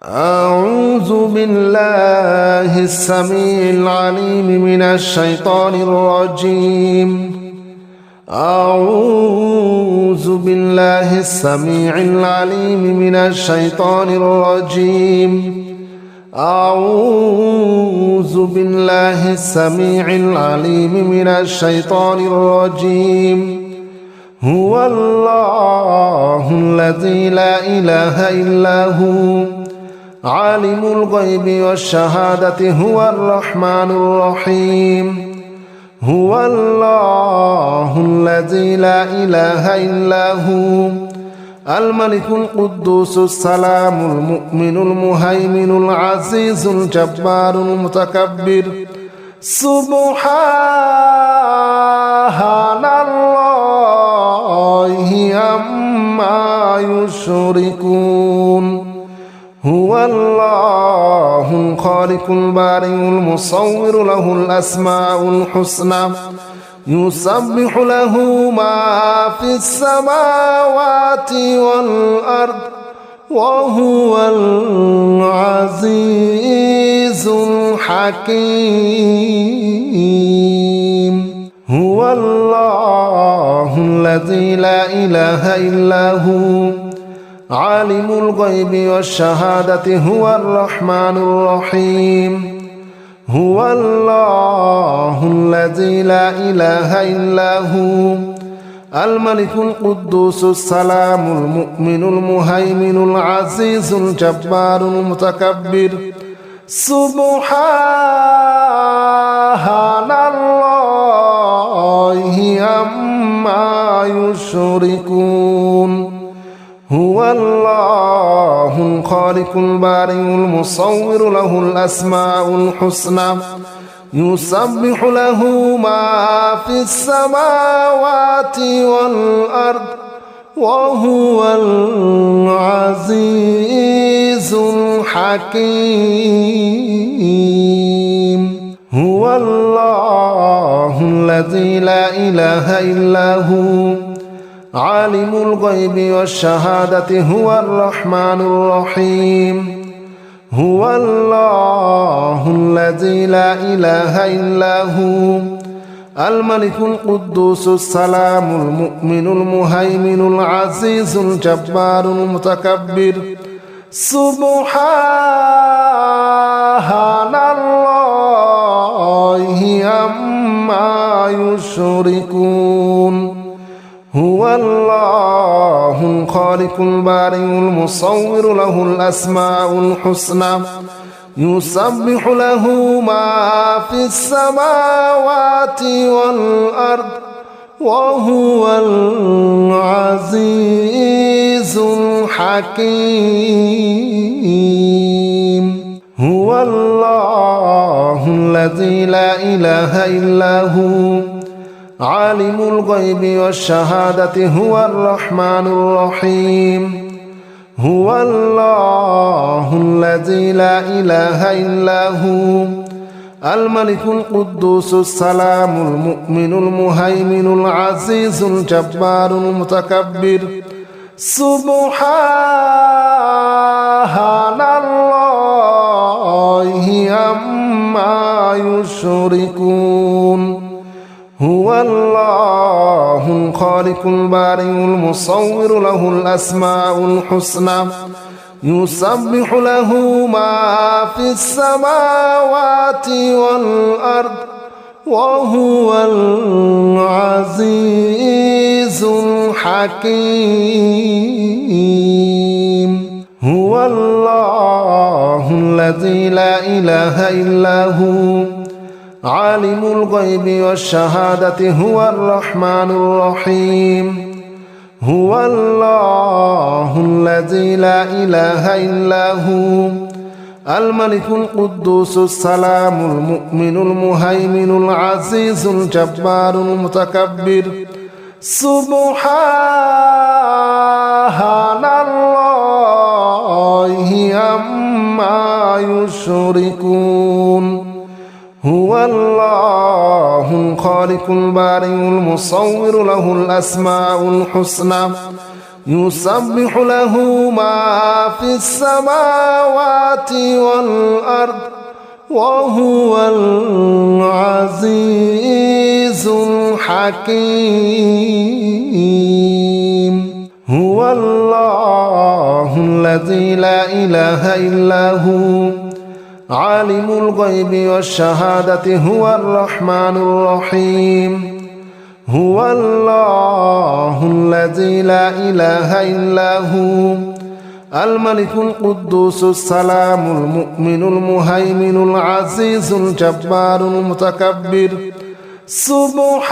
أعوذ بالله السميع العليم من الشيطان الرجيم. أعوذ بالله السميع العليم من الشيطان الرجيم. أعوذ بالله السميع العليم من الشيطان الرجيم. هو الله الذي لا إله إلا هو عالم الغيب والشهادة هو الرحمن الرحيم. هو الله الذي لا إله إلا هو الملك القدوس السلام المؤمن المهيمن العزيز الجبار المتكبر. سبحان الله عما يشركون. هو الله الخالق البارئ المصور له الأسماء الحسنى يسبح له ما في السماوات والأرض وهو العزيز الحكيم. هو الله الذي لا إله إلا هو عالم الغيب والشهادة هو الرحمن الرحيم. هو الله الذي لا إله إلا هو الملك القدوس السلام المؤمن المهيمن العزيز الجبار المتكبر. سبحان الله عما يشركون. هو الله الخالق البارئ المصور له الأسماء الحسنى يسبح له ما في السماوات والأرض وهو العزيز الحكيم. هو الله الذي لا إله إلا هو عالم الغيب والشهادة هو الرحمن الرحيم. هو الله الذي لا إله إلا هو الملك القدوس السلام المؤمن المهيمن العزيز الجبار المتكبر. سبحان الله عما يشركون. هو الله الخالق البارئ المصور له الأسماء الحسنى يسبح له ما في السماوات والأرض وهو العزيز الحكيم. هو الله الذي لا إله إلا هو عالم الغيب والشهادة هو الرحمن الرحيم. هو الله الذي لا إله إلا هو الملك القدوس السلام المؤمن المهيمن العزيز الجبار المتكبر. سبحان الله عما يشركون. هو الله الخالق البارئ المصور له الأسماء الحسنى يسبح له ما في السماوات والأرض وهو العزيز الحكيم. هو الله الذي لا إله إلا هو عالم الغيب والشهادة هو الرحمن الرحيم. هو الله الذي لا إله إلا هو الملك القدوس السلام المؤمن المهيمن العزيز الجبار المتكبر. سبحان الله عما يشركون. هو الله الخالق البارئ المصور له الأسماء الحسنى يسبح له ما في السماوات والأرض وهو العزيز الحكيم هو الله الذي لا إله إلا هو عالم الغيب والشهادة هو الرحمن الرحيم هو الله الذي لا إله إلا هو الملك القدوس السلام المؤمن المهيمن العزيز الجبار المتكبر سبحان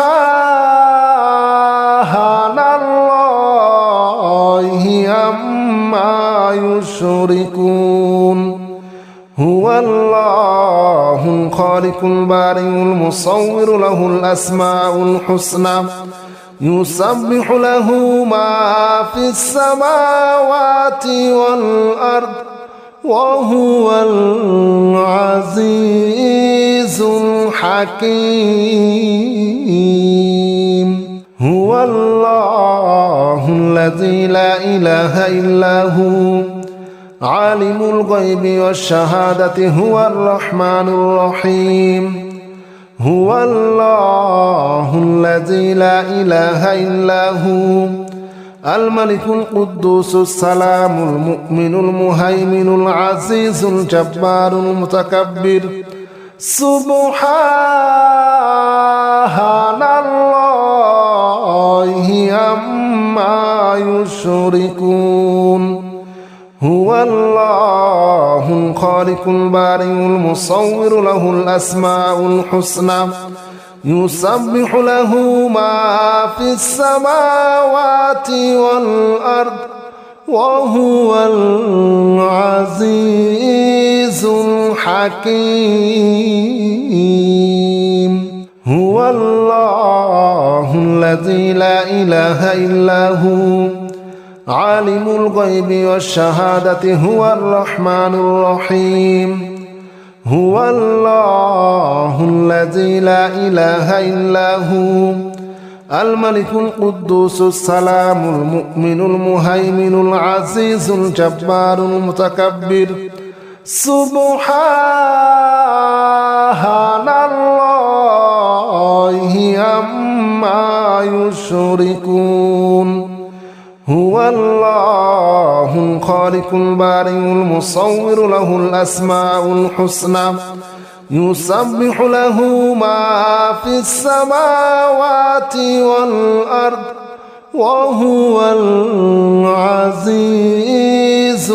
الله عما يشركون هو الله الخالق البارئ المصور له الأسماء الحسنى يسبح له ما في السماوات والأرض وهو العزيز الحكيم هو الله الذي لا إله إلا هو عالم الغيب والشهادة هو الرحمن الرحيم هو الله الذي لا إله إلا هو الملك القدوس السلام المؤمن المهيمن العزيز الجبار المتكبر سبحان الله عما يشركون هو الله الخالق البارئ المصور له الأسماء الحسنى يسبح له ما في السماوات والأرض وهو العزيز الحكيم هو الله الذي لا إله إلا هو عالم الغيب والشهادة هو الرحمن الرحيم هو الله الذي لا إله إلا هو الملك القدوس السلام المؤمن المهيمن العزيز الجبار المتكبر سبحان الله عما يشركون هو الله الخالق البارئ المصور له الأسماء الحسنى يسبح له ما في السماوات والأرض وهو العزيز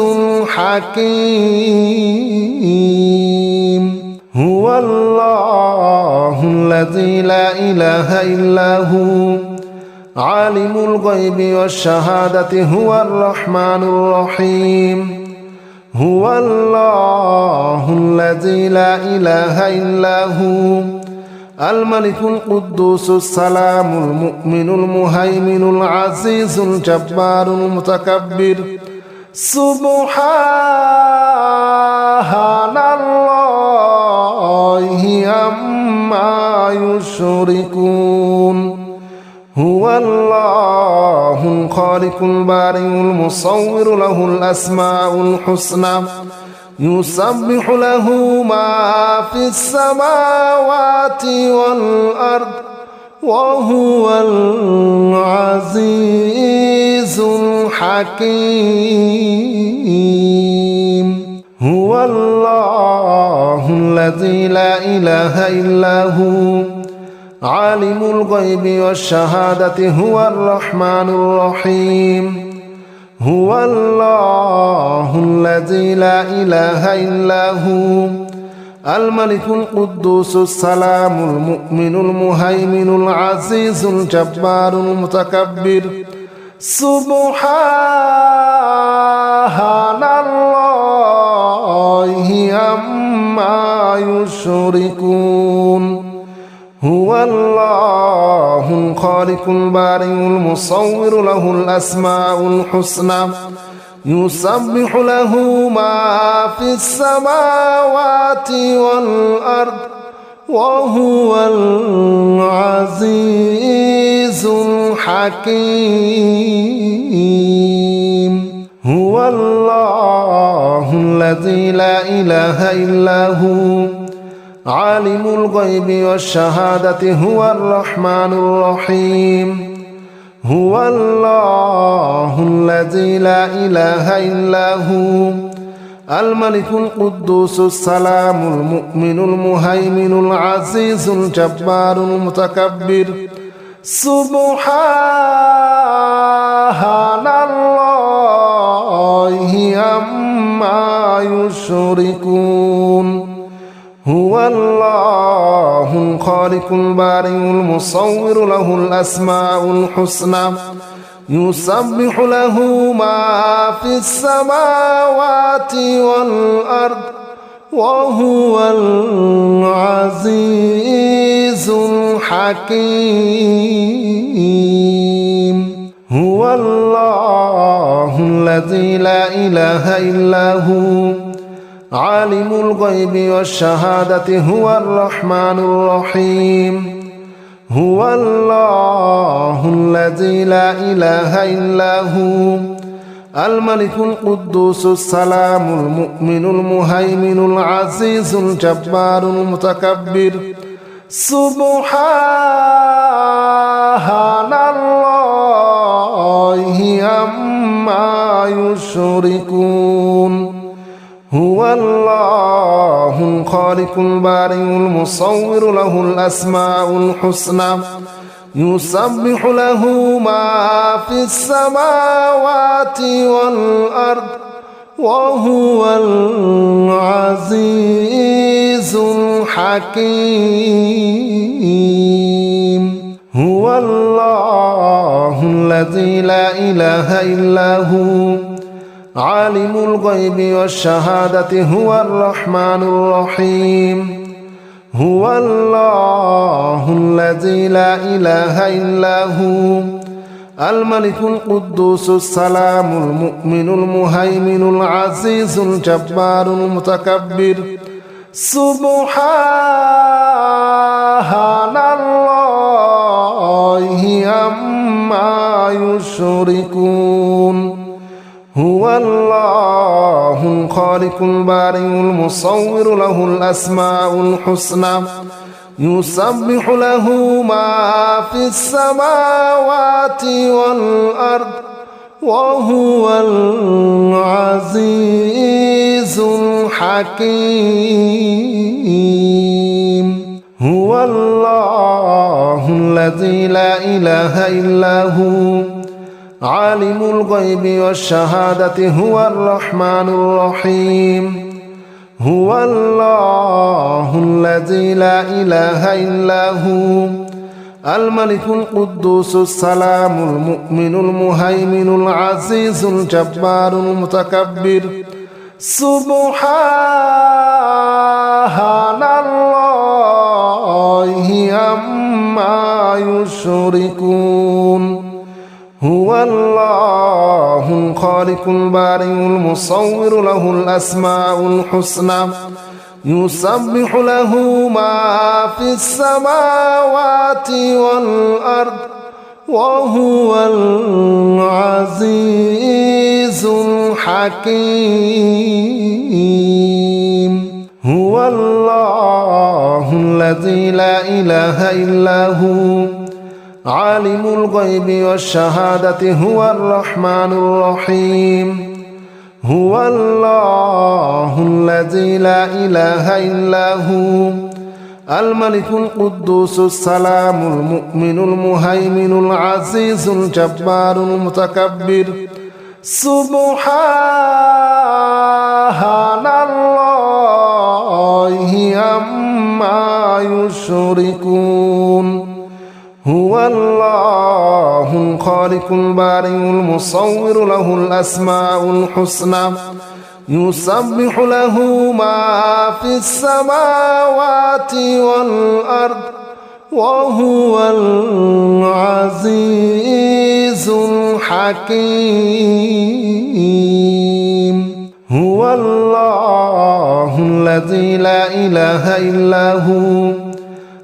الحكيم هو الله الذي لا إله إلا هو عالم الغيب والشهادة هو الرحمن الرحيم هو الله الذي لا إله إلا هو الملك القدوس السلام المؤمن المهيمن العزيز الجبار المتكبر سبحان الله عما يشركون هو الله الخالق البارئ المصور له الأسماء الحسنى يسبح له ما في السماوات والأرض وهو العزيز الحكيم هو الله الذي لا إله إلا هو عالم الغيب والشهادة هو الرحمن الرحيم هو الله الذي لا إله إلا هو الملك القدوس السلام المؤمن المهيمن العزيز الجبار المتكبر سبحان الله عما يشركون هو الله الخالق البارئ المصور له الأسماء الحسنى يسبح له ما في السماوات والأرض وهو العزيز الحكيم حكيم هو الله الذي لا إله إلا هو عالم الغيب والشهادة هو الرحمن الرحيم هو الله الذي لا إله إلا هو الملك القدوس السلام المؤمن المهيمن العزيز الجبار المتكبر سبحان الله عما يشركون هو الله الخالق البارئ المصور له الأسماء الحسنى يسبح له ما في السماوات والأرض وهو العزيز الحكيم هو الله الذي لا إله إلا هو عالم الغيب والشهادة هو الرحمن الرحيم هو الله الذي لا إله إلا هو الملك القدوس السلام المؤمن المهيمن العزيز الجبار المتكبر سبحان الله عما يشركون هو الله الخالق البارئ المصور له الأسماء الحسنى يسبح له ما في السماوات والأرض وهو العزيز الحكيم هو الله الذي لا إله إلا هو عالم الغيب والشهادة هو الرحمن الرحيم هو الله الذي لا إله إلا هو الملك القدوس السلام المؤمن المهيمن العزيز الجبار المتكبر سبحان الله عما يشركون هو الله الخالق البارئ المصور له الأسماء الحسنى يسبح له ما في السماوات والأرض وهو العزيز الحكيم هو الله الذي لا إله إلا هو عالم الغيب والشهادة هو الرحمن الرحيم هو الله الذي لا إله إلا هو الملك القدوس السلام المؤمن المهيمن العزيز الجبار المتكبر سبحان الله عما يشركون هو الله الخالق البارئ المصور له الأسماء الحسنى يسبح له ما في السماوات والأرض وهو العزيز الحكيم هو الله الذي لا إله إلا هو عالم الغيب والشهادة هو الرحمن الرحيم هو الله الذي لا إله إلا هو الملك القدوس السلام المؤمن المهيمن العزيز الجبار المتكبر سبحان الله عما يشركون هو الله الخالق البارئ المصور له الأسماء الحسنى يسبح له ما في السماوات والأرض وهو العزيز الحكيم هو الله الذي لا إله إلا هو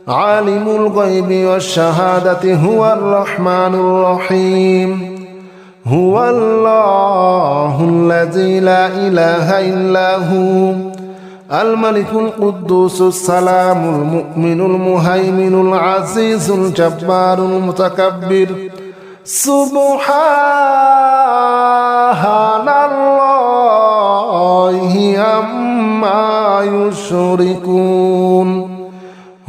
عالم الغيب والشهادة هو الرحمن الرحيم هو الله الذي لا إله إلا هو الملك القدوس السلام المؤمن المهيمن العزيز الجبار المتكبر سبحان الله عما يشركون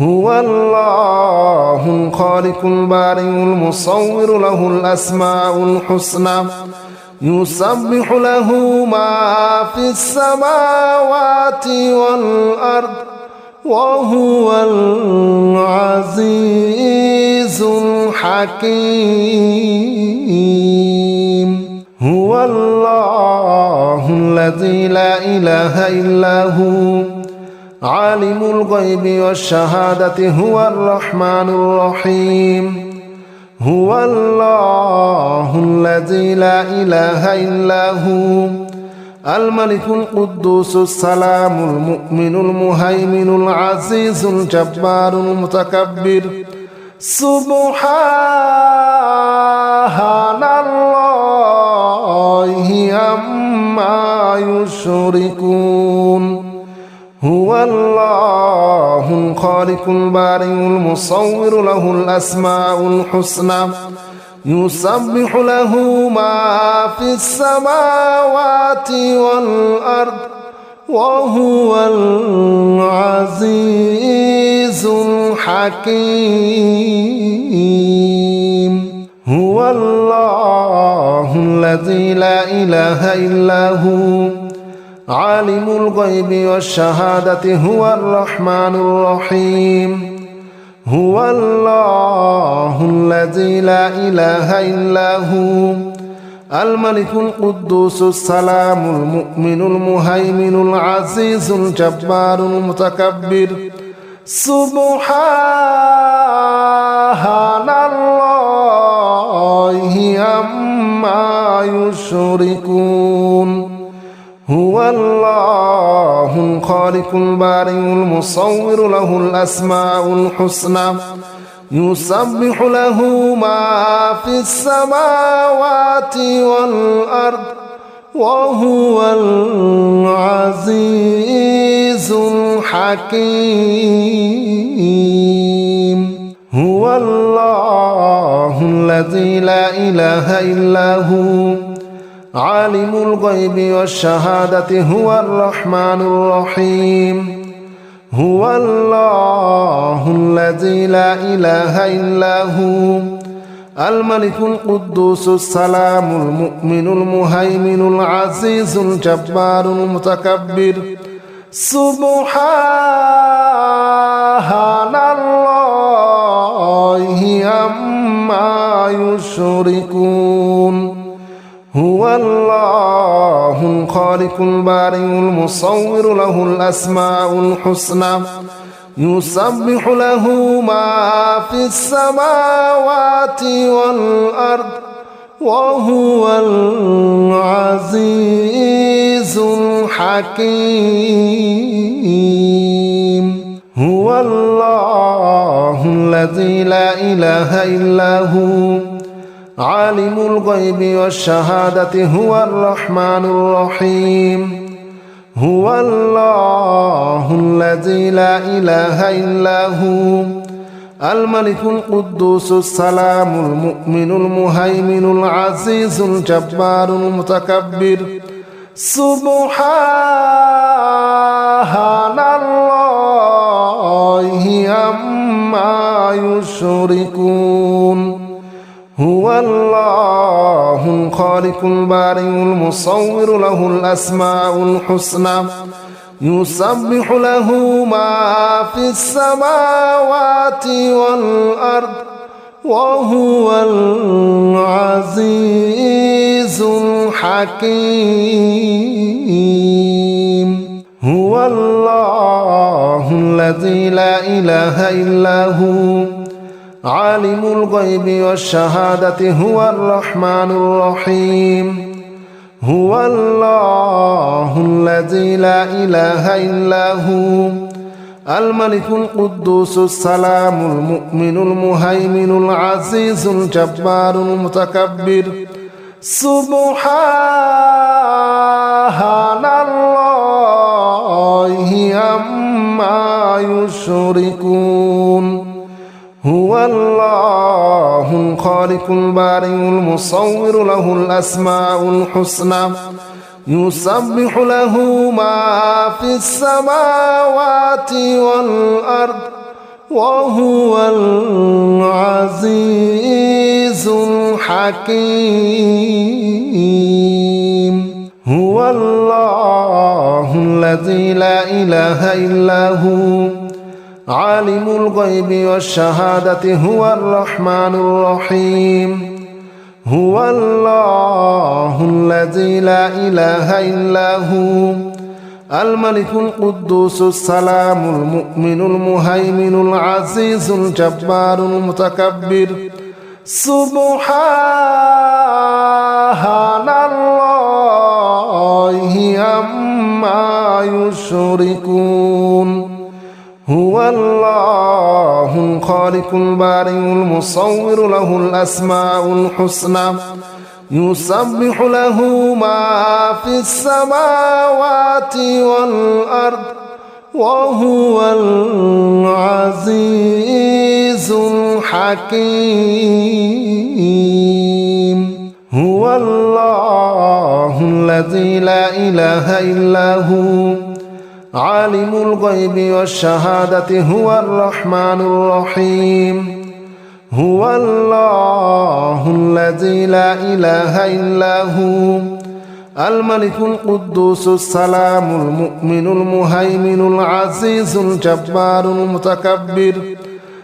هو الله الخالق البارئ المصور له الأسماء الحسنى يسبح له ما في السماوات والأرض وهو العزيز الحكيم هو الله الذي لا إله إلا هو عالم الغيب والشهادة هو الرحمن الرحيم هو الله الذي لا إله إلا هو الملك القدوس السلام المؤمن المهيمن العزيز الجبار المتكبر سبحان الله عما يشركون هو الله الخالق البارئ المصور له الأسماء الحسنى يسبح له ما في السماوات والأرض وهو العزيز الحكيم هو الله الذي لا إله إلا هو عالم الغيب والشهادة هو الرحمن الرحيم هو الله الذي لا إله إلا هو الملك القدوس السلام المؤمن المهيمن العزيز الجبار المتكبر سبحان الله عما يشركون هو الله الخالق البارئ المصور له الأسماء الحسنى يسبح له ما في السماوات والأرض وهو العزيز الحكيم هو الله الذي لا إله إلا هو عالم الغيب والشهادة هو الرحمن الرحيم هو الله الذي لا إله إلا هو الملك القدوس السلام المؤمن المهيمن العزيز الجبار المتكبر سبحان الله عما يشركون هو الله الخالق البارئ المصور له الأسماء الحسنى يسبح له ما في السماوات والأرض وهو العزيز الحكيم هو الله الذي لا إله إلا هو عالم الغيب والشهادة هو الرحمن الرحيم هو الله الذي لا إله إلا هو الملك القدوس السلام المؤمن المهيمن العزيز الجبار المتكبر سبحان الله عما يشركون هو الله الخالق البارئ المصور له الأسماء الحسنى يسبح له ما في السماوات والأرض وهو العزيز الحكيم هو الله الذي لا إله إلا هو عالم الغيب والشهادة هو الرحمن الرحيم هو الله الذي لا إله إلا هو الملك القدوس السلام المؤمن المهيمن العزيز الجبار المتكبر سبحان الله عما يشركون هو الله الخالق البارئ المصور له الأسماء الحسنى يسبح له ما في السماوات والأرض وهو العزيز الحكيم هو الله الذي لا إله إلا هو عالم الغيب والشهادة هو الرحمن الرحيم هو الله الذي لا إله إلا هو الملك القدوس السلام المؤمن المهيمن العزيز الجبار المتكبر سبحان الله عما يشركون هو الله الخالق البارئ المصور له الأسماء الحسنى يسبح له ما في السماوات والأرض وهو العزيز الحكيم هو الله الذي لا إله إلا هو عالم الغيب والشهادة هو الرحمن الرحيم هو الله الذي لا إله إلا هو الملك القدوس السلام المؤمن المهيمن العزيز الجبار المتكبر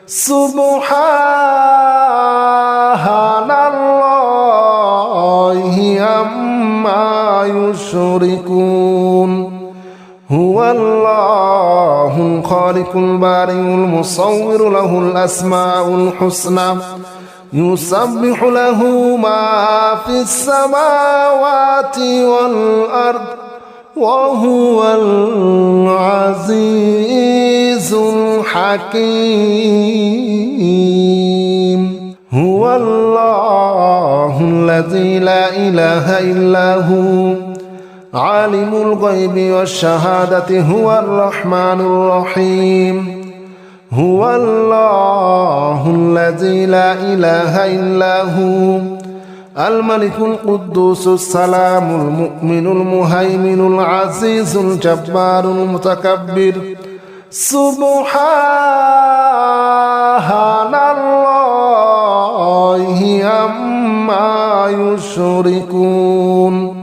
سبحان الله عما يشركون هو الله الخالق البارئ المصور له الأسماء الحسنى يسبح له ما في السماوات والأرض وهو العزيز الحكيم هو الله الذي لا إله إلا هو عالم الغيب والشهادة هو الرحمن الرحيم هو الله الذي لا إله إلا هو الملك القدوس السلام المؤمن المهيمن العزيز الجبار المتكبر سبحان الله عما يشركون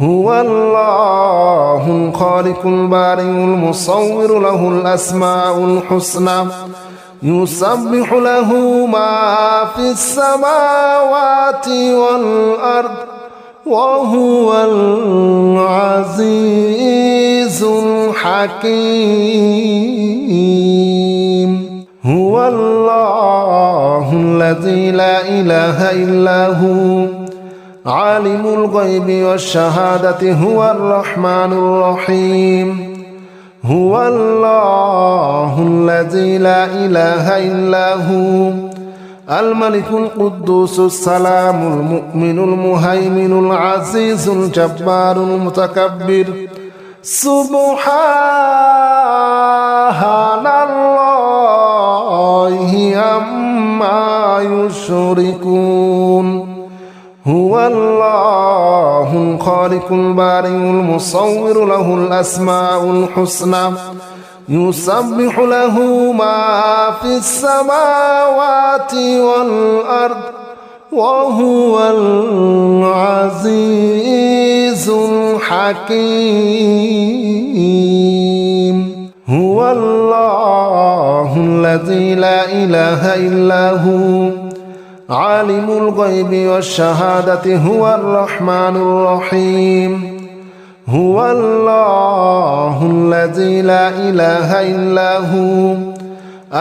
هو الله الخالق البارئ المصور له الأسماء الحسنى يسبح له ما في السماوات والأرض وهو العزيز الحكيم هو الله الذي لا إله إلا هو عالم الغيب والشهادة هو الرحمن الرحيم هو الله الذي لا إله إلا هو الملك القدوس السلام المؤمن المهيمن العزيز الجبار المتكبر سبحان الله عما يشركون هو الله الخالق البارئ المصور له الأسماء الحسنى يسبح له ما في السماوات والأرض وهو العزيز الحكيم هو الله الذي لا إله إلا هو عالم الغيب والشهادة هو الرحمن الرحيم هو الله الذي لا إله إلا هو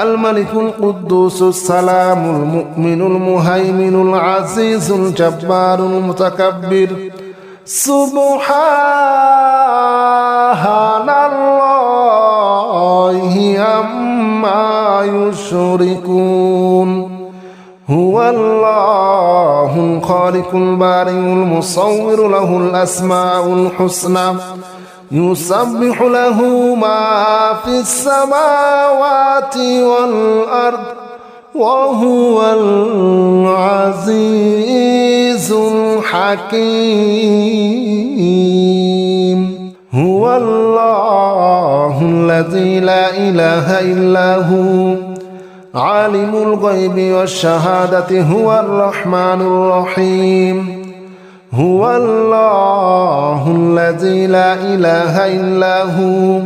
الملك القدوس السلام المؤمن المهيمن العزيز الجبار المتكبر سبحان الله يشركون هو الله الخالق البارئ المصور له الأسماء الحسنى يسبح له ما في السماوات والأرض وهو العزيز الحكيم هو الله الذي لا إله إلا هو عالم الغيب والشهادة هو الرحمن الرحيم هو الله الذي لا إله إلا هو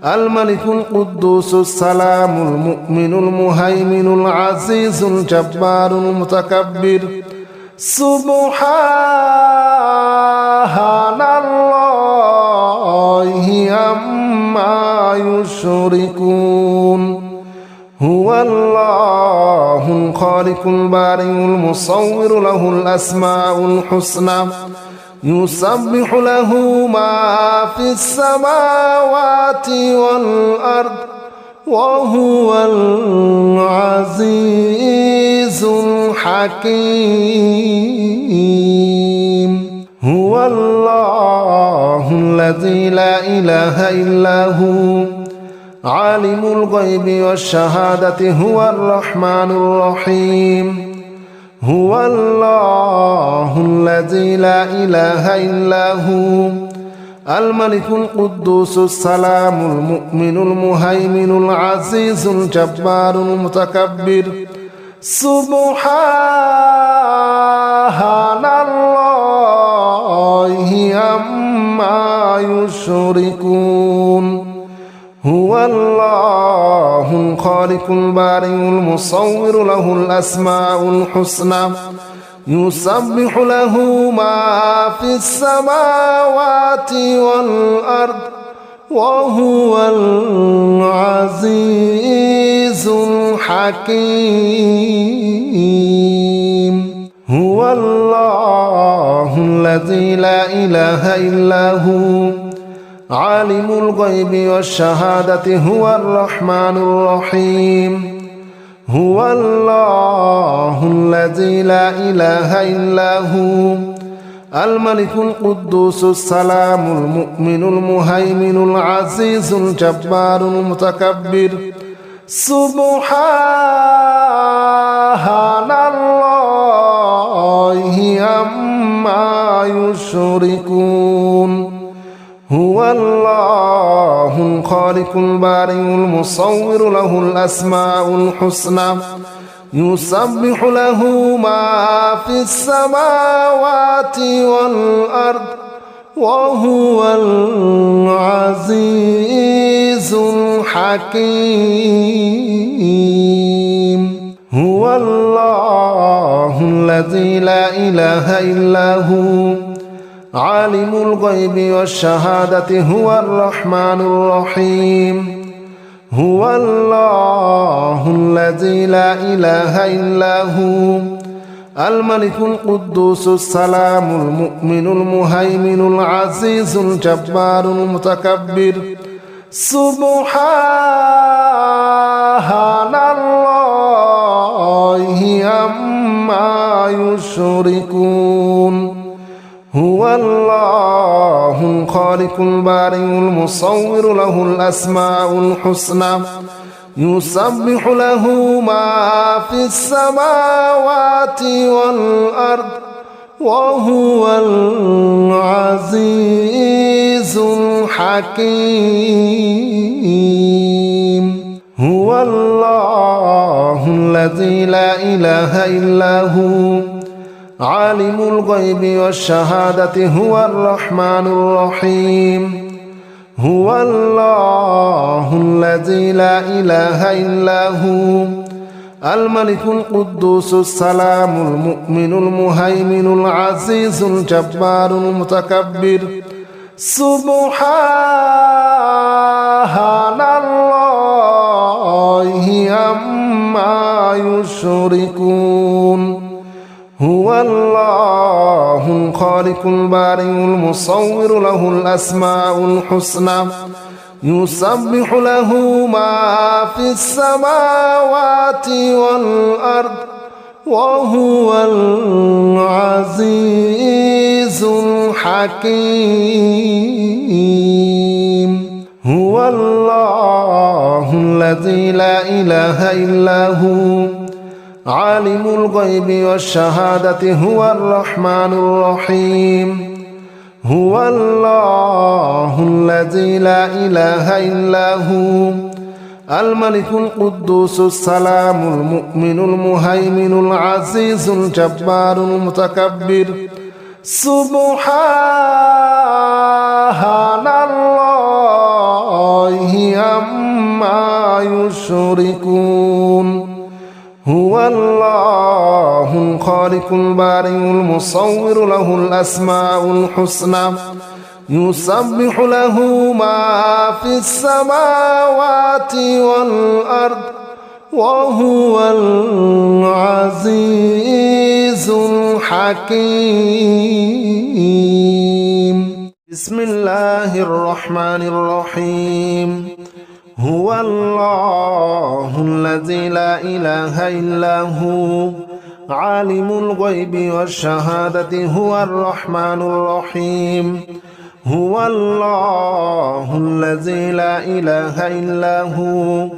الملك القدوس السلام المؤمن المهيمن العزيز الجبار المتكبر سبحان الله عما يشركون هو الله الخالق البارئ المصور له الأسماء الحسنى يسبح له ما في السماوات والأرض وهو العزيز الحكيم هو الله الذي لا إله إلا هو عالم الغيب والشهادة هو الرحمن الرحيم هو الله الذي لا إله إلا هو الملك القدوس السلام المؤمن المهيمن العزيز الجبار المتكبر سبحان الله عما يشركون هو الله الخالق البارئ المصور له الأسماء الحسنى يسبح له ما في السماوات والأرض وهو العزيز الحكيم هو الله الذي لا إله إلا هو عالم الغيب والشهادة هو الرحمن الرحيم هو الله الذي لا إله إلا هو الملك القدوس السلام المؤمن المهيمن العزيز الجبار المتكبر سبحان الله عما يشركون هو الله الخالق البارئ المصور له الأسماء الحسنى يسبح له ما في السماوات والأرض وهو العزيز الحكيم هو الله الذي لا إله إلا هو عالم الغيب والشهادة هو الرحمن الرحيم هو الله الذي لا إله إلا هو الملك القدوس السلام المؤمن المهيمن العزيز الجبار المتكبر سبحان الله عما يشركون هو الله الخالق البارئ المصور له الأسماء الحسنى يسبح له ما في السماوات والأرض وهو العزيز الحكيم هو الله الذي لا إله إلا هو عالم الغيب والشهادة هو الرحمن الرحيم هو الله الذي لا إله إلا هو الملك القدوس السلام المؤمن المهيمن العزيز الجبار المتكبر سبحان الله عما يشركون هو الله الخالق البارئ المصور له الأسماء الحسنى يسبح له ما في السماوات والأرض وهو العزيز الحكيم هو الله الذي لا إله إلا هو عالم الغيب والشهادة هو الرحمن الرحيم هو الله الذي لا إله إلا هو الملك القدوس السلام المؤمن المهيمن العزيز الجبار المتكبر سبحان الله عما يشركون هو الله الخالق البارئ المصور له الأسماء الحسنى يسبح له ما في السماوات والأرض وهو العزيز الحكيم بسم الله الرحمن الرحيم هو الله الذي لا إله إلا هو عالم الغيب والشهادة هو الرحمن الرحيم هو الله الذي لا إله إلا هو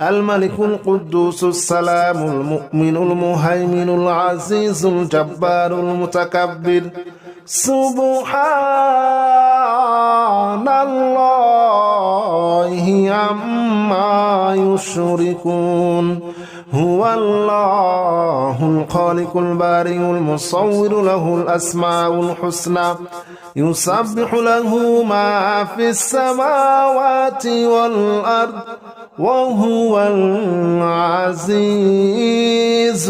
الملك القدوس السلام المؤمن المهيمن العزيز الجبار المتكبر سبحان الله عما يشركون هو الله الخالق البارئ المصور له الأسماء الحسنى يسبح له ما في السماوات والأرض وهو العزيز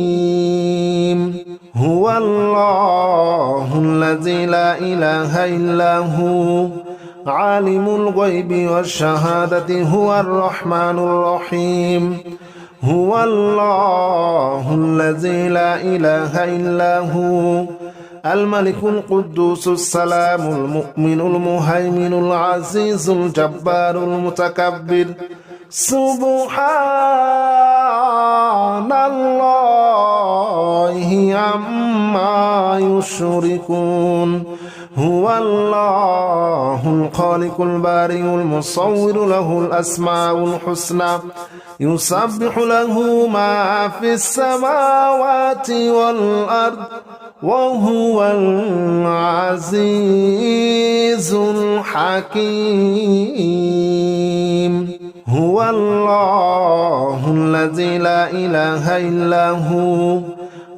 الحكيم هو الله الذي لا إله إلا هو عالم الغيب والشهادة هو الرحمن الرحيم هو الله الذي لا إله إلا هو الملك القدوس السلام المؤمن المهيمن العزيز الجبار المتكبر سبحان الله عما يشركون هو الله الخالق البارئ المصور له الأسماء الحسنى يسبح له ما في السماوات والأرض وهو العزيز الحكيم هو الله الذي لا إله إلا هو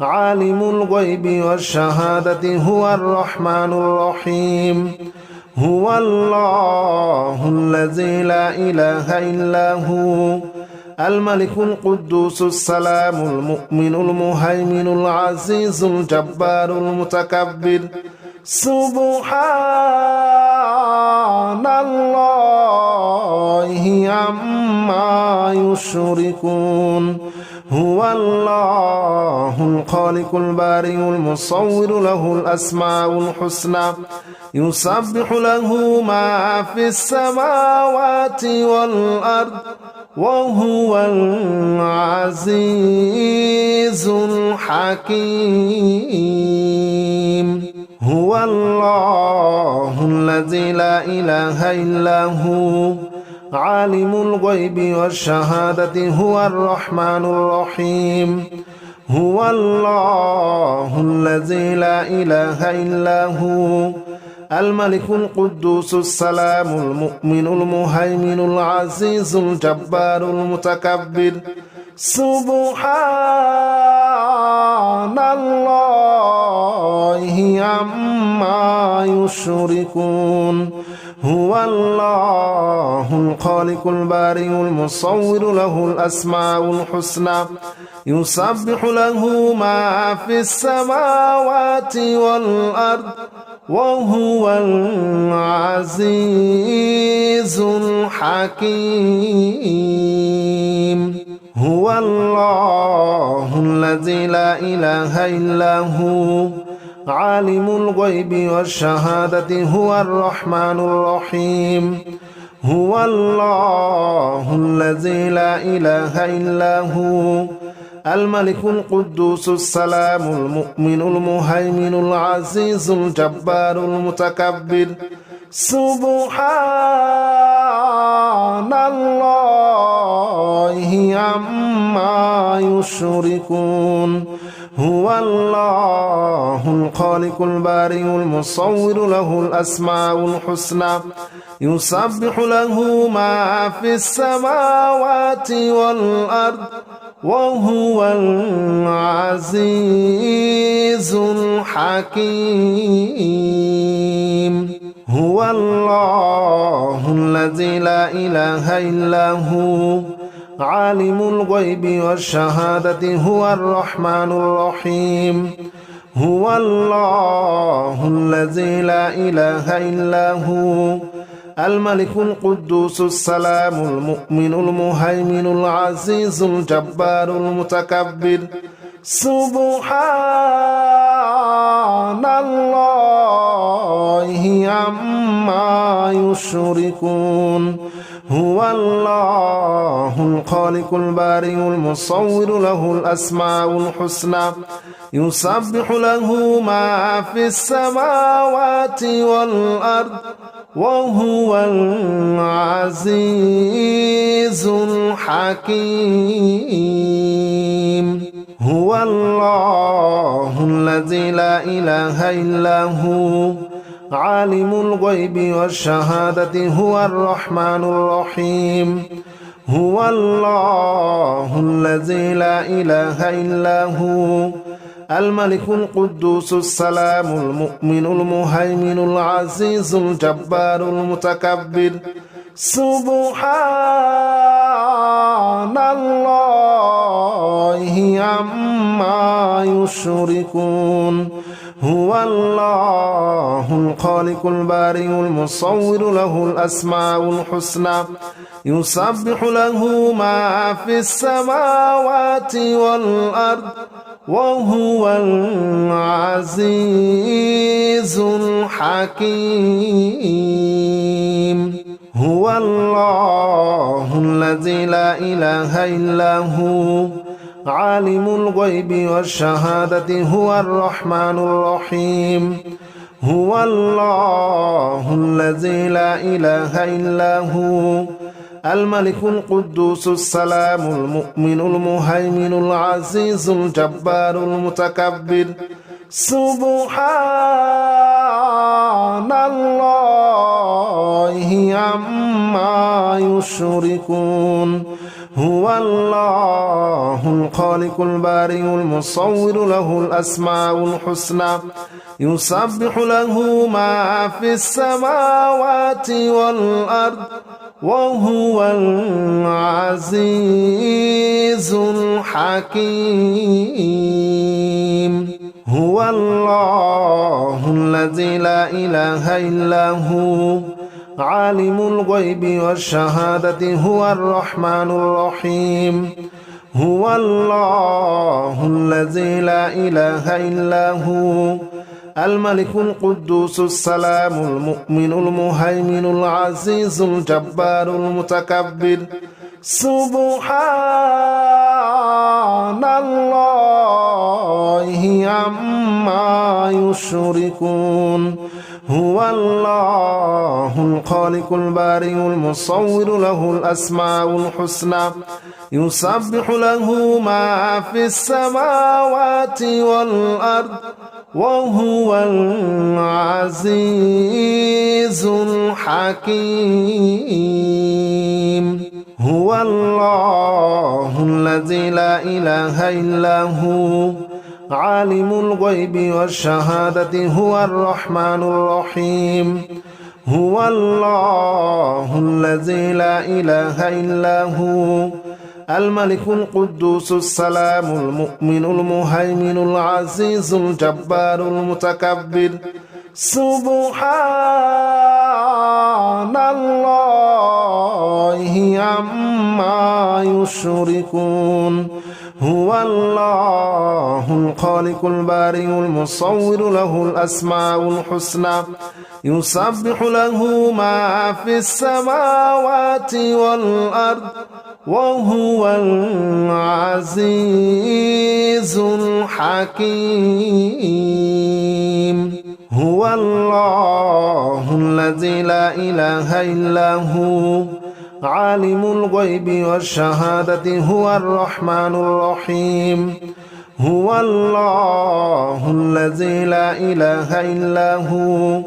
عالم الغيب والشهادة هو الرحمن الرحيم هو الله الذي لا إله إلا هو الملك القدوس السلام المؤمن المهيمن العزيز الجبار المتكبر سبحان الله عما يشركون هو الله الخالق البارئ المصور له الأسماء الحسنى يسبح له ما في السماوات والأرض وهو العزيز الحكيم هو الله الذي لا إله إلا هو عالم الغيب والشهادة هو الرحمن الرحيم هو الله الذي لا إله إلا هو الملك القدوس السلام المؤمن المهيمن العزيز الجبار المتكبر سبحان الله عما يشركون هو الله الخالق البارئ المصور له الأسماء الحسنى يسبح له ما في السماوات والأرض وهو العزيز الحكيم هو الله الذي لا إله إلا هو عالم الغيب والشهادة هو الرحمن الرحيم هو الله الذي لا إله إلا هو الملك القدوس السلام المؤمن المهيمن العزيز الجبار المتكبر سبحان الله عما يشركون هو الله الخالق البارئ المصور له الأسماء الحسنى يسبح له ما في السماوات والأرض وهو العزيز الحكيم هو الله الذي لا إله إلا هو عالم الغيب والشهادة هو الرحمن الرحيم هو الله الذي لا إله إلا هو الملك القدوس السلام المؤمن المهيمن العزيز الجبار المتكبر سبحان الله عما يشركون هو الله الخالق البارئ المصور له الأسماء الحسنى يسبح له ما في السماوات والأرض وهو العزيز الحكيم هو الله الذي لا إله إلا هو عالم الغيب والشهادة هو الرحمن الرحيم هو الله الذي لا إله إلا هو الملك القدوس السلام المؤمن المهيمن العزيز الجبار المتكبر سبحان الله عما يشركون هو الله الخالق البارئ المصور له الأسماء الحسنى يسبح له ما في السماوات والأرض وهو العزيز الحكيم هو الله الذي لا إله إلا هو عالم الغيب والشهادة هو الرحمن الرحيم هو الله الذي لا إله إلا هو الملك القدوس السلام المؤمن المهيمن العزيز الجبار المتكبر سبحان الله عما يشركون هو الله الخالق البارئ المصور له الأسماء الحسنى يسبح له ما في السماوات والأرض وهو العزيز الحكيم هو الله الذي لا إله إلا هو عالم الغيب والشهادة هو الرحمن الرحيم هو الله الذي لا إله إلا هو الملك القدوس السلام المؤمن المهيمن العزيز الجبار المتكبر سبحان الله عما يشركون هو الله الخالق البارئ المصور له الأسماء الحسنى يسبح له ما في السماوات والأرض وهو العزيز الحكيم هو الله الذي لا إله إلا هو عالم الغيب والشهادة هو الرحمن الرحيم هو الله الذي لا إله إلا هو الملك القدوس السلام المؤمن المهيمن العزيز الجبار المتكبر سبحان الله عما يشركون هو الله الخالق البارئ المصور له الأسماء الحسنى يسبح له ما في السماوات والأرض وهو العزيز الحكيم هو الله الذي لا إله إلا هو عالم الغيب والشهادة هو الرحمن الرحيم هو الله الذي لا إله إلا هو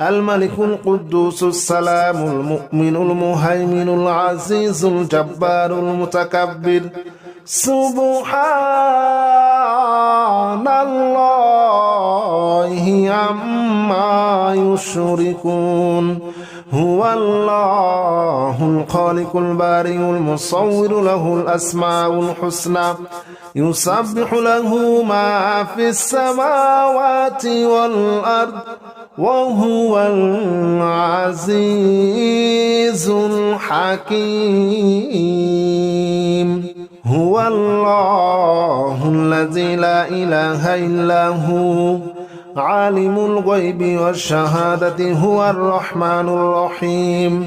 الملك القدوس السلام المؤمن المهيمن العزيز الجبار المتكبر سبحان الله عما يشركون هو الله الخالق البارئ المصور له الأسماء الحسنى يسبح له ما في السماوات والأرض وهو العزيز الحكيم هو الله الذي لا إله إلا هو عالم الغيب والشهادة هو الرحمن الرحيم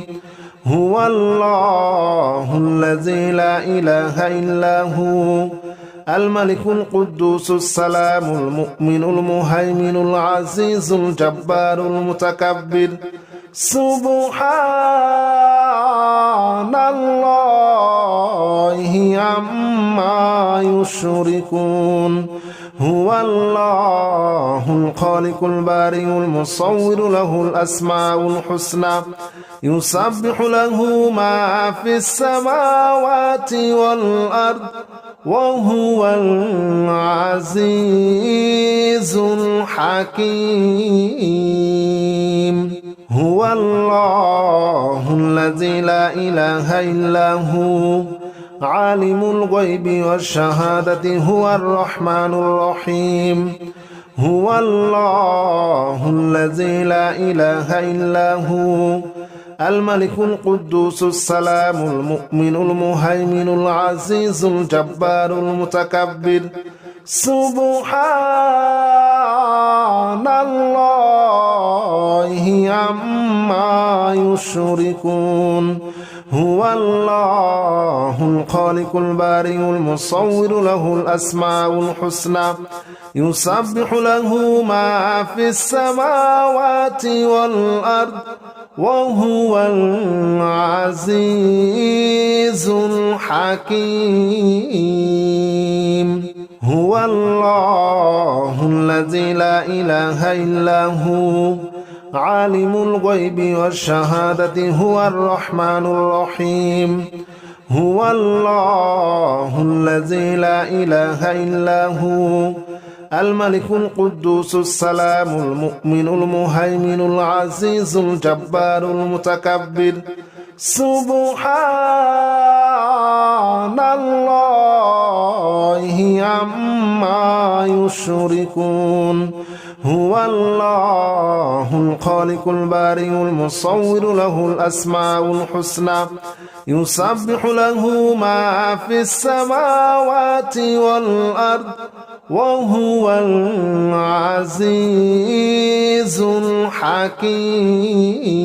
هو الله الذي لا إله إلا هو الملك القدوس السلام المؤمن المهيمن العزيز الجبار المتكبر سبحان الله عما يشركون هو الله الخالق البارئ المصور له الأسماء الحسنى يسبح له ما في السماوات والأرض وهو العزيز الحكيم هو الله الذي لا إله إلا هو عالم الغيب والشهادة هو الرحمن الرحيم هو الله الذي لا إله إلا هو الملك القدوس السلام المؤمن المهيمن العزيز الجبار المتكبر سبحان الله عما يشركون هو الله الخالق البارئ المصور له الأسماء الحسنى يسبح له ما في السماوات والأرض وهو العزيز الحكيم هو الله الذي لا إله إلا هو عالم الغيب والشهادة هو الرحمن الرحيم هو الله الذي لا إله إلا هو الملك القدوس السلام المؤمن المهيمن العزيز الجبار المتكبر سبحان الله عما يشركون هو الله الخالق البارئ المصور له الأسماء الحسنى يسبح له ما في السماوات والأرض وهو العزيز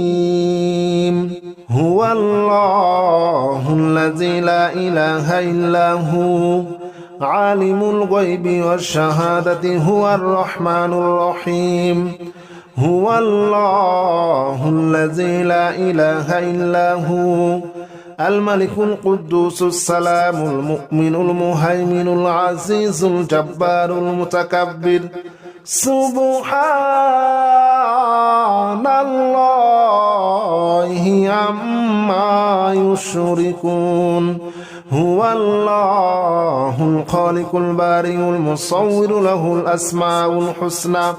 الحكيم هو الله الذي لا إله إلا هو عالم الغيب والشهادة هو الرحمن الرحيم هو الله الذي لا إله إلا هو الملك القدوس السلام المؤمن المهيمن العزيز الجبار المتكبر سبحان الله عما يشركون هو الله الخالق البارئ المصور له الأسماء الحسنى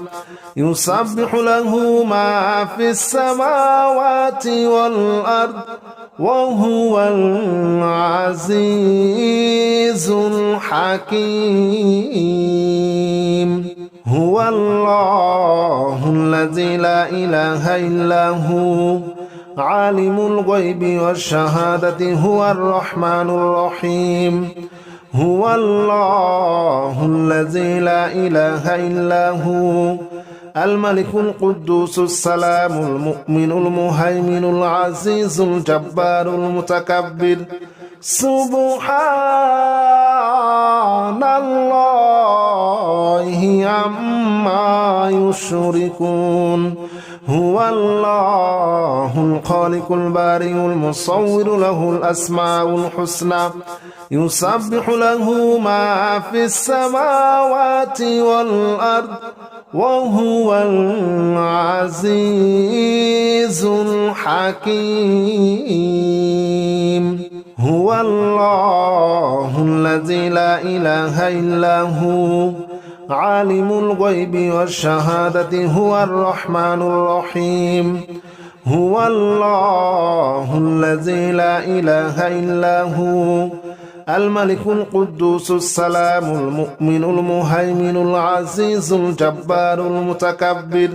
يسبح له ما في السماوات والأرض وهو العزيز الحكيم هو الله الذي لا إله إلا هو عالم الغيب والشهادة هو الرحمن الرحيم هو الله الذي لا إله إلا هو الملك القدوس السلام المؤمن المهيمن العزيز الجبار المتكبر سبحان الله عما يشركون هو الله الخالق البارئ المصور له الأسماء الحسنى يسبح له ما في السماوات والأرض وهو العزيز الحكيم هو الله الذي لا إله إلا هو عالم الغيب والشهادة هو الرحمن الرحيم هو الله الذي لا إله إلا هو الملك القدوس السلام المؤمن المهيمن العزيز الجبار المتكبر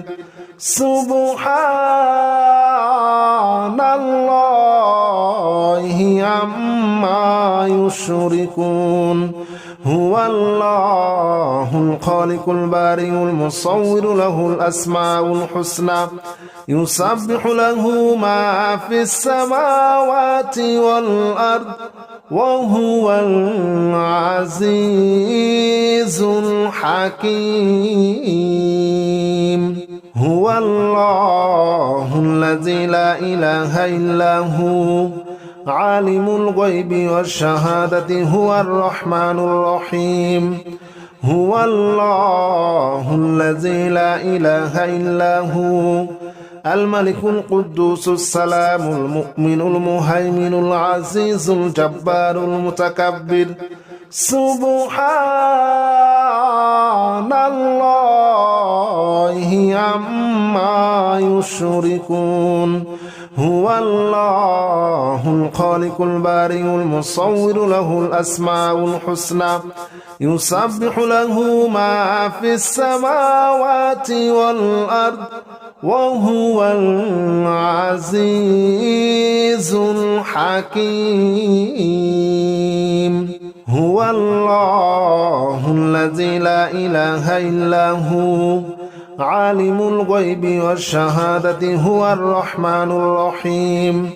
سبحان الله عما يشركون هو الله الخالق البارئ المصور له الأسماء الحسنى يسبح له ما في السماوات والأرض وهو العزيز الحكيم هو الله الذي لا إله إلا هو عالم الغيب والشهادة هو الرحمن الرحيم هو الله الذي لا إله إلا هو الملك القدوس السلام المؤمن المهيمن العزيز الجبار المتكبر سبحان الله عما يشركون هو الله الخالق البارئ المصور له الأسماء الحسنى يسبح له ما في السماوات والأرض وهو العزيز الحكيم هو الله الذي لا إله إلا هو عالم الغيب والشهادة هو الرحمن الرحيم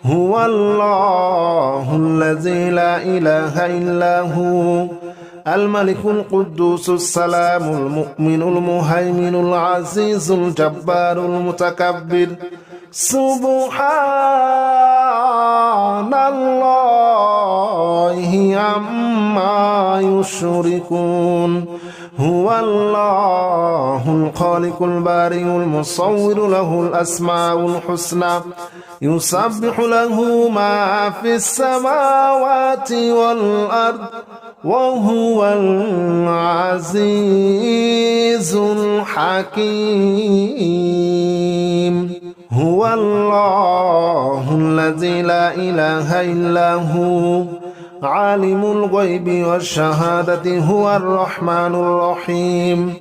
هو الله الذي لا إله إلا هو الملك القدوس السلام المؤمن المهيمن العزيز الجبار المتكبر سبحان الله عما يشركون هو الله الخالق البارئ المصور له الأسماء الحسنى يسبح له ما في السماوات والأرض وهو العزيز الحكيم هو الله الذي لا إله إلا هو عالم الغيب والشهادة هو الرحمن الرحيم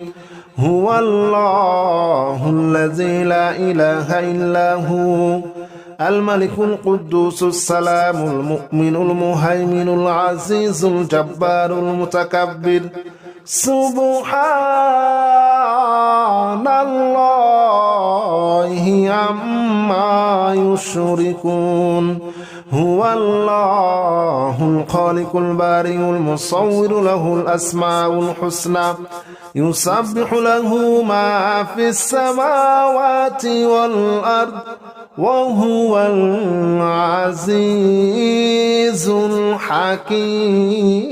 هو الله الذي لا إله إلا هو الملك القدوس السلام المؤمن المهيمن العزيز الجبار المتكبر سبحان الله عما يشركون هو الله الخالق البارئ المصور له الأسماء الحسنى يسبح له ما في السماوات والأرض وهو العزيز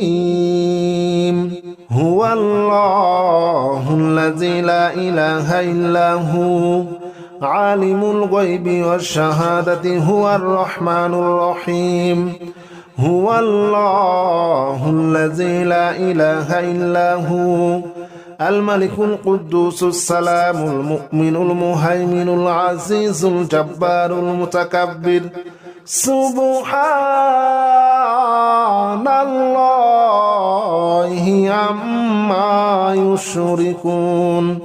الحكيم هو الله الذي لا إله إلا هو عالم الغيب والشهادة هو الرحمن الرحيم هو الله الذي لا إله إلا هو الملك القدوس السلام المؤمن المهيمن العزيز الجبار المتكبر سبحان الله عما يشركون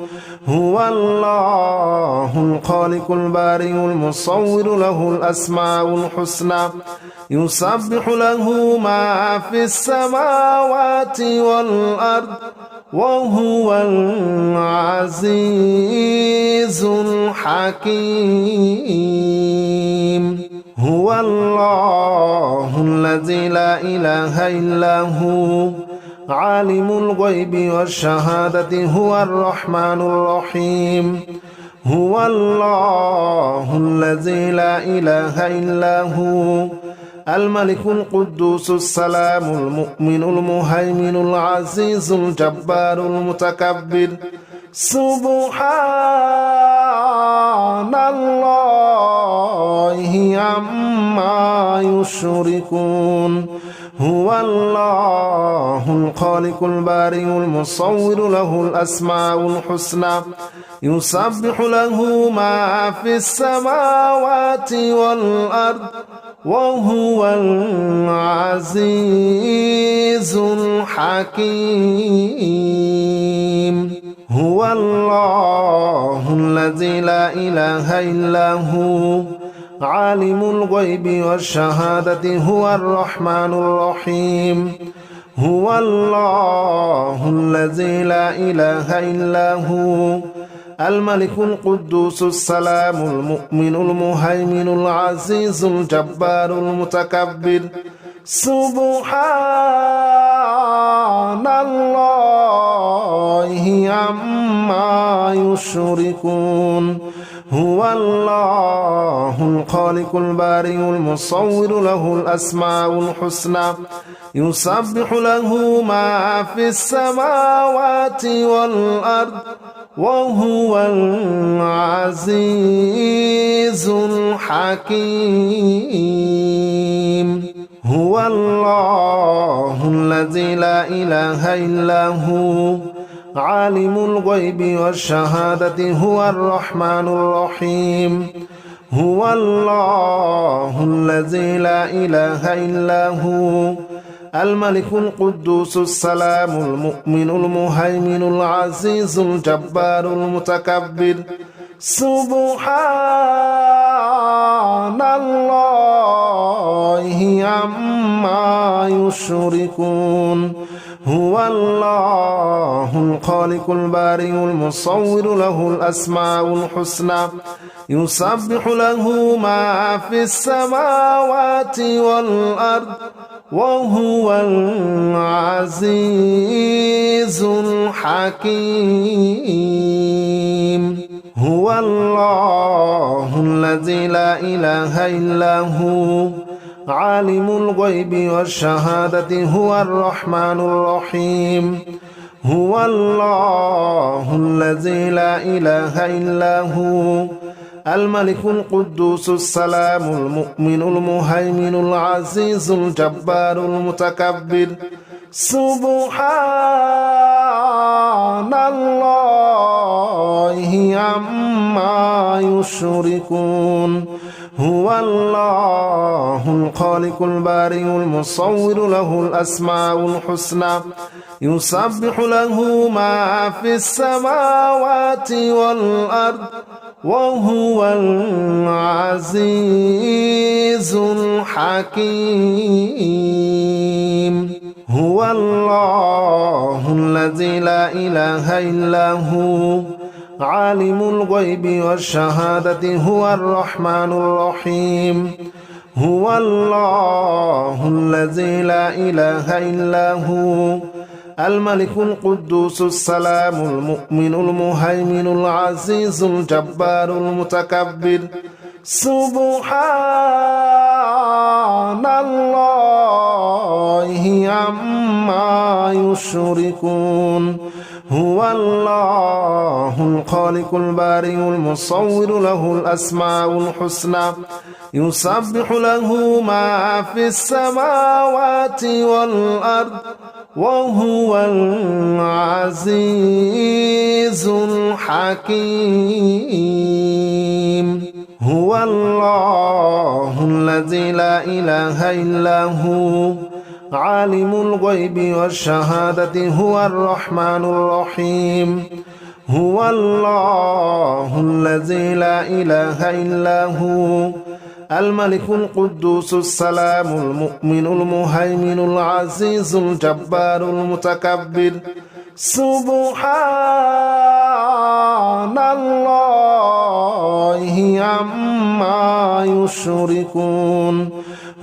هو الله الخالق البارئ المصور له الأسماء الحسنى يسبح له ما في السماوات والأرض وهو العزيز الحكيم هو الله الذي لا إله إلا هو عالم الغيب والشهادة هو الرحمن الرحيم هو الله الذي لا إله إلا هو الملك القدوس السلام المؤمن المهيمن العزيز الجبار المتكبر سبحان الله عما يشركون هو الله الخالق البارئ المصور له الأسماء الحسنى يسبح له ما في السماوات والأرض وهو العزيز الحكيم هو الله الذي لا إله إلا هو عالم الغيب والشهادة هو الرحمن الرحيم هو الله الذي لا إله إلا هو الملك القدوس السلام المؤمن المهيمن العزيز الجبار المتكبر سبحان الله عما يشركون هو الله الخالق البارئ المصور له الأسماء الحسنى يسبح له ما في السماوات والأرض وهو العزيز الحكيم هو الله الذي لا إله إلا هو عالم الغيب والشهادة هو الرحمن الرحيم هو الله الذي لا إله إلا هو الملك القدوس السلام المؤمن المهيمن العزيز الجبار المتكبر سبحان الله عما يشركون هو الله الخالق البارئ المصور له الأسماء الحسنى يسبح له ما في السماوات والأرض وهو العزيز الحكيم هو الله الذي لا إله إلا هو عالم الغيب والشهادة هو الرحمن الرحيم هو الله الذي لا إله إلا هو الملك القدوس السلام المؤمن المهيمن العزيز الجبار المتكبر سبحان الله عما يشركون هو الله الخالق البارئ المصور له الأسماء الحسنى يسبح له ما في السماوات والأرض وهو العزيز الحكيم هو الله الذي لا إله إلا هو عالم الغيب والشهادة هو الرحمن الرحيم هو الله الذي لا إله إلا هو الملك القدوس السلام المؤمن المهيمن العزيز الجبار المتكبر سبحان الله عما يشركون هو الله الخالق البارئ المصور له الأسماء الحسنى يسبح له ما في السماوات والأرض وهو العزيز الحكيم هو الله الذي لا إله إلا هو عالم الغيب والشهادة هو الرحمن الرحيم هو الله الذي لا إله إلا هو الملك القدوس السلام المؤمن المهيمن العزيز الجبار المتكبر سبحان الله عما يشركون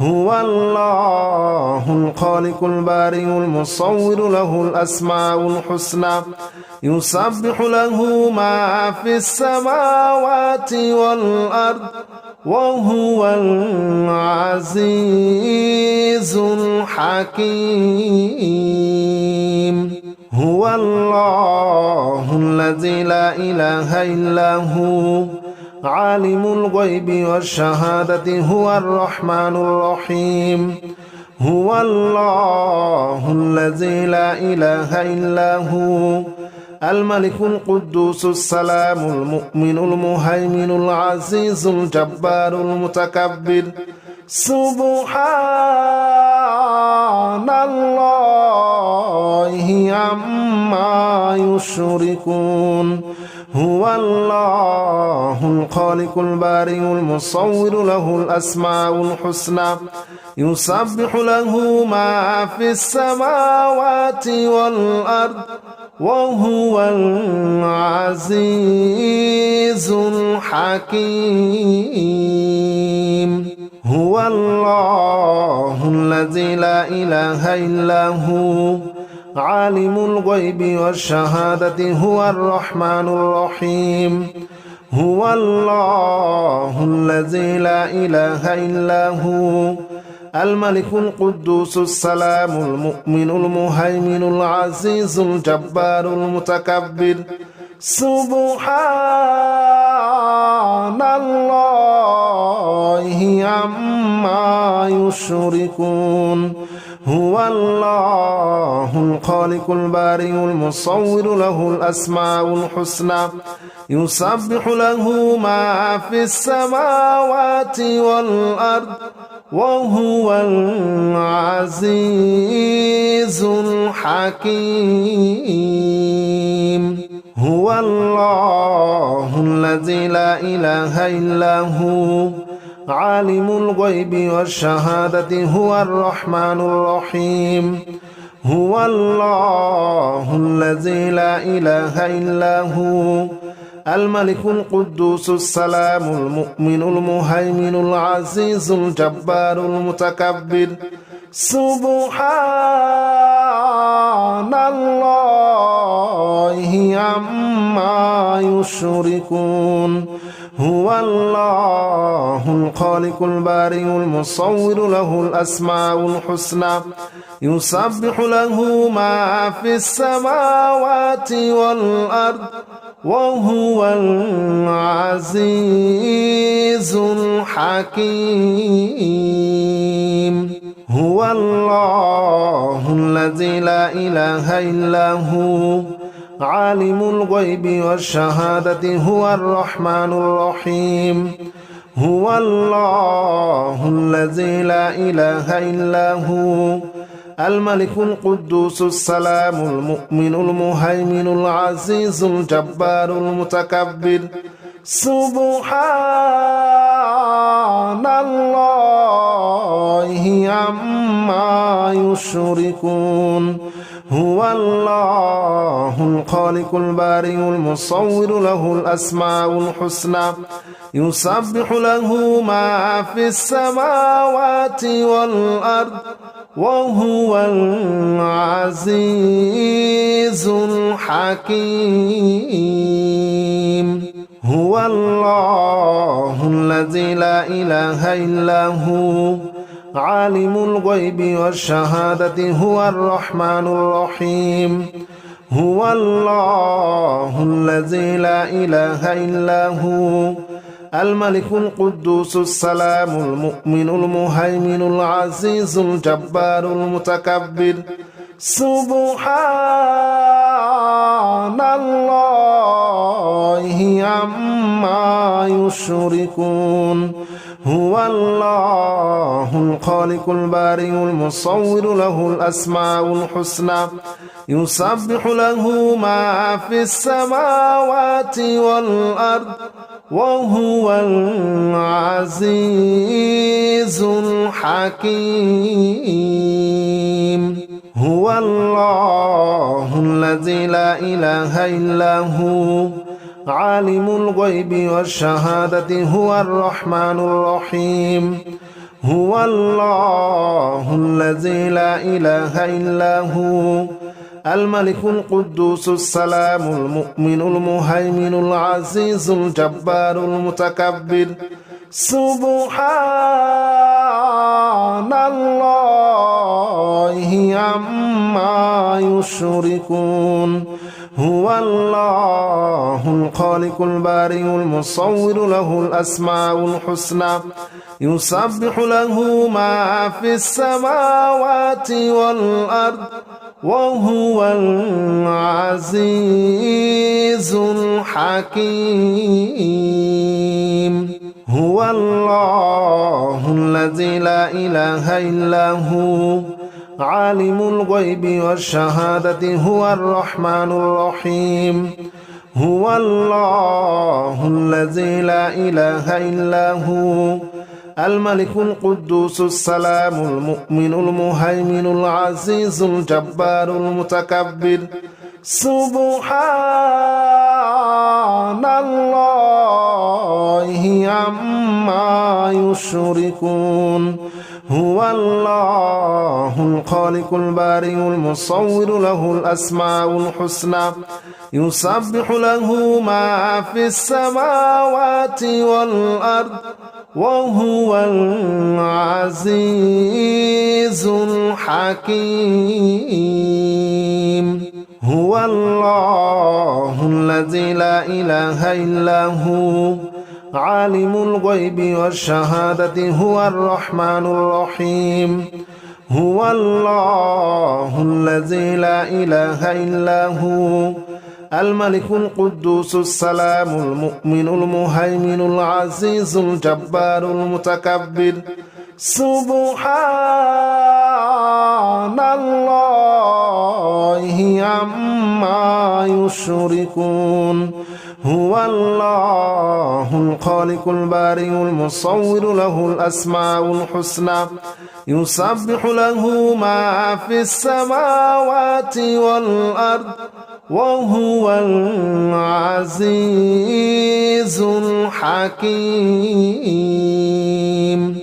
هو الله الخالق البارئ المصور له الأسماء الحسنى يسبح له ما في السماوات والأرض وهو العزيز الحكيم هو الله الذي لا إله إلا هو عالم الغيب والشهادة هو الرحمن الرحيم هو الله الذي لا إله إلا هو الملك القدوس السلام المؤمن المهيمن العزيز الجبار المتكبر سبحان الله عما يشركون هو الله الخالق البارئ المصور له الأسماء الحسنى يسبح له ما في السماوات والأرض وهو العزيز الحكيم هو الله الذي لا إله إلا هو عالم الغيب والشهادة هو الرحمن الرحيم هو الله الذي لا إله إلا هو الملك القدوس السلام المؤمن المهيمن العزيز الجبار المتكبر سبحان الله عما يشركون هو الله الخالق البارئ المصور له الأسماء الحسنى يسبح له ما في السماوات والأرض وهو العزيز الحكيم هو الله الذي لا إله إلا هو عالم الغيب والشهادة هو الرحمن الرحيم هو الله الذي لا إله إلا هو الملك القدوس السلام المؤمن المهيمن العزيز الجبار المتكبر سبحان الله عما يشركون هو الله الخالق البارئ المصور له الأسماء الحسنى يسبح له ما في السماوات والأرض وهو العزيز الحكيم هو الله الذي لا إله إلا هو عالم الغيب والشهادة هو الرحمن الرحيم هو الله الذي لا إله إلا هو الملك القدوس السلام المؤمن المهيمن العزيز الجبار المتكبر سبحان الله عما يشركون هو الله الخالق البارئ المصور له الأسماء الحسنى يسبح له ما في السماوات والأرض وهو العزيز الحكيم هو الله الذي لا إله إلا هو عالم الغيب والشهادة هو الرحمن الرحيم هو الله الذي لا إله إلا هو الملك القدوس السلام المؤمن المهيمن العزيز الجبار المتكبر سبحان الله عما يشركون هو الله الخالق البارئ المصور له الأسماء الحسنى يسبح له ما في السماوات والأرض وهو العزيز الحكيم هو الله الذي لا إله إلا هو عالم الغيب والشهادة هو الرحمن الرحيم هو الله الذي لا إله إلا هو الملك القدوس السلام المؤمن المهيمن العزيز الجبار المتكبر سبحان الله عما يشركون هو الله الخالق البارئ المصور له الأسماء الحسنى يسبح له ما في السماوات والأرض وهو العزيز الحكيم هو الله الذي لا إله إلا هو عالم الغيب والشهادة هو الرحمن الرحيم هو الله الذي لا إله إلا هو الملك القدوس السلام المؤمن المهيمن العزيز الجبار المتكبر سبحان الله عما يشركون هو الله الخالق البارئ المصور له الأسماء الحسنى يسبح له ما في السماوات والأرض وهو العزيز الحكيم هو الله الذي لا إله إلا هو عالم الغيب والشهادة هو الرحمن الرحيم هو الله الذي لا إله إلا هو الملك القدوس السلام المؤمن المهيمن العزيز الجبار المتكبر سبحان الله عما يشركون هو الله الخالق البارئ المصور له الأسماء الحسنى يسبح له ما في السماوات والأرض وهو العزيز الحكيم